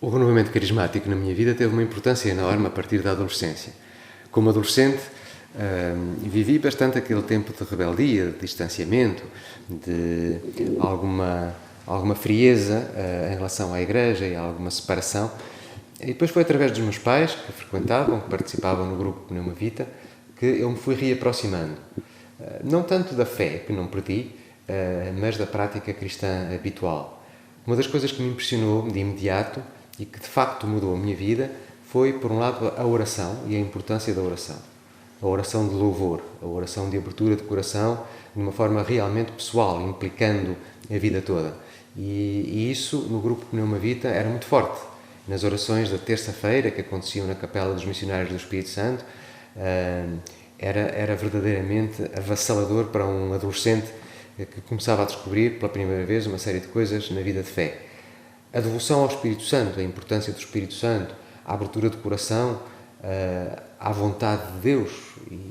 O renovamento carismático na minha vida teve uma importância enorme a partir da adolescência. Como adolescente, vivi bastante aquele tempo de rebeldia, de distanciamento, de alguma frieza em relação à igreja e alguma separação. E depois foi através dos meus pais, que frequentavam, que participavam no grupo Pneuma Vita, que eu me fui reaproximando. Não tanto da fé, que não perdi, mas da prática cristã habitual. Uma das coisas que me impressionou de imediato e que de facto mudou a minha vida foi, por um lado, a oração e a importância da oração. A oração de louvor, a oração de abertura de coração de uma forma realmente pessoal, implicando a vida toda. E isso, no grupo Pneuma Vita, era muito forte. Nas orações da terça-feira, que aconteciam na Capela dos Missionários do Espírito Santo, era verdadeiramente avassalador para um adolescente que começava a descobrir pela primeira vez uma série de coisas na vida de fé. A devoção ao Espírito Santo, a importância do Espírito Santo, a abertura de coração à vontade de Deus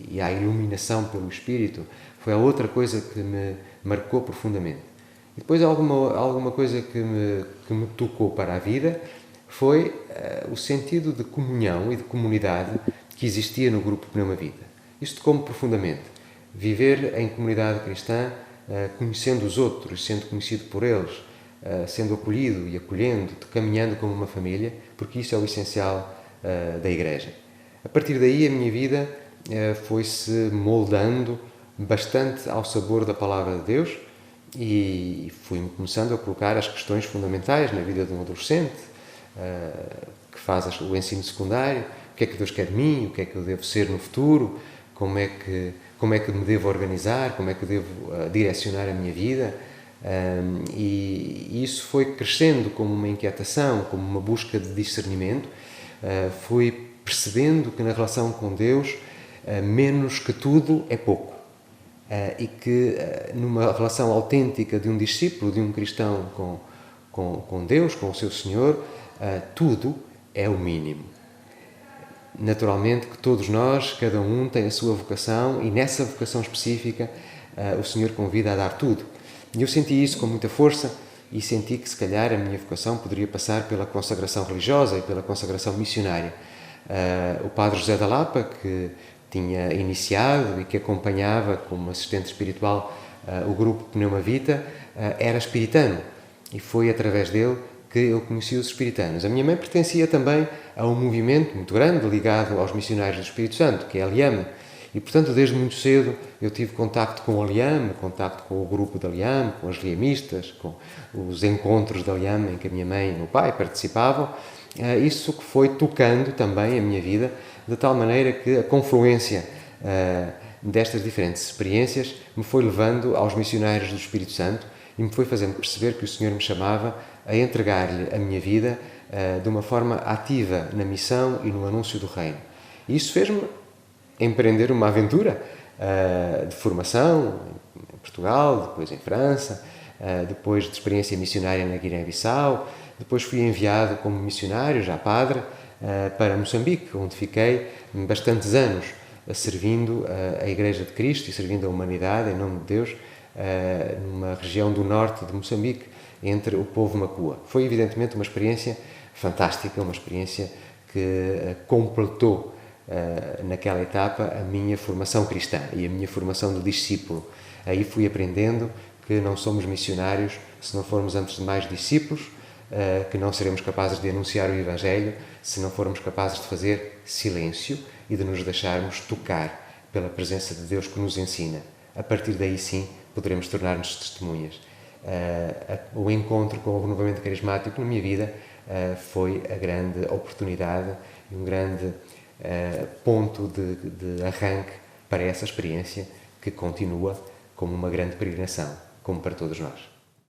e à iluminação pelo Espírito, foi a outra coisa que me marcou profundamente. E depois alguma coisa que me tocou para a vida foi o sentido de comunhão e de comunidade que existia no grupo Pneuma Vita. Isto tocou-me profundamente. Viver em comunidade cristã, conhecendo os outros, sendo conhecido por eles, sendo acolhido e acolhendo, caminhando como uma família, porque isso é o essencial da Igreja. A partir daí a minha vida foi-se moldando bastante ao sabor da Palavra de Deus e fui-me começando a colocar as questões fundamentais na vida de um adolescente que faz o ensino secundário: o que é que Deus quer de mim, o que é que eu devo ser no futuro, como é que me devo organizar, como é que eu devo direcionar a minha vida. E isso foi crescendo como uma inquietação, como uma busca de discernimento. Fui percebendo que na relação com Deus, menos que tudo é pouco. E que numa relação autêntica de um discípulo, de um cristão com Deus, com o seu Senhor, tudo é o mínimo. Naturalmente que todos nós, cada um tem a sua vocação e nessa vocação específica o Senhor convida a dar tudo. E eu senti isso com muita força e senti que se calhar a minha vocação poderia passar pela consagração religiosa e pela consagração missionária. O padre José da Lapa, que tinha iniciado e que acompanhava como assistente espiritual o grupo Pneuma Vita, era espiritano e foi através dele que eu conheci os espiritanos. A minha mãe pertencia também a um movimento muito grande ligado aos missionários do Espírito Santo, que é a Liame. E, portanto, desde muito cedo eu tive contacto com a Liame, contacto com o grupo da Liame, com as liamistas, com os encontros da Liame em que a minha mãe e o meu pai participavam. Isso que foi tocando também a minha vida, de tal maneira que a confluência destas diferentes experiências me foi levando aos missionários do Espírito Santo e me foi fazendo perceber que o Senhor me chamava a entregar-lhe a minha vida de uma forma ativa na missão e no anúncio do Reino. E isso fez-me empreender uma aventura de formação em Portugal, depois em França, depois de experiência missionária na Guiné-Bissau, depois fui enviado como missionário, já padre, para Moçambique, onde fiquei bastantes anos servindo a Igreja de Cristo e servindo a humanidade em nome de Deus, numa região do norte de Moçambique, entre o povo Macua. Foi evidentemente uma experiência fantástica, uma experiência que completou naquela etapa a minha formação cristã e a minha formação de discípulo. Aí fui aprendendo que não somos missionários se não formos antes de mais discípulos, que não seremos capazes de anunciar o Evangelho se não formos capazes de fazer silêncio e de nos deixarmos tocar pela presença de Deus que nos ensina. A partir daí sim poderemos tornar-nos testemunhas. O encontro com o renovamento carismático na minha vida foi a grande oportunidade e um grande ponto de arranque para essa experiência que continua como uma grande peregrinação, como para todos nós.